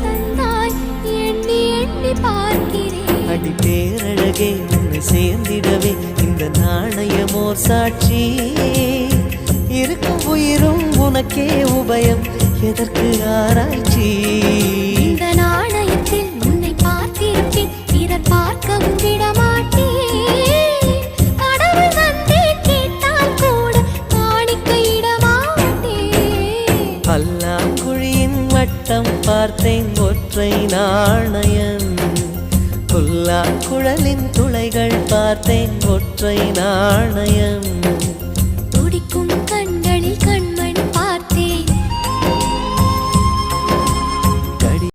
தந்தாய் எண்ணி எண்ணி பார்க்கிறேன். அடி பேரழகே உன்னை சேர்ந்திடவே இந்த நாணயமோர் சாட்சி. இருக்கும் உயிரும் உனக்கே உபயம், எதற்கு ஆராய்ச்சி? இந்த நாணயத்தில் உன்னை பார்த்திருப்பேன், பிறர் பார்க்கவும் விடமாட்டேன். கடவுள் வந்தே கேட்டால் கூட காணிக்கையிடமாட்டேன். பல்லாங்குழியின் வட்டம் பார்த்தேன் ஒற்றை நாணயம், புல்லாங்குழலின் துளைகள் பார்த்தேன் ஒற்றை நாணயம். துடிக்கும்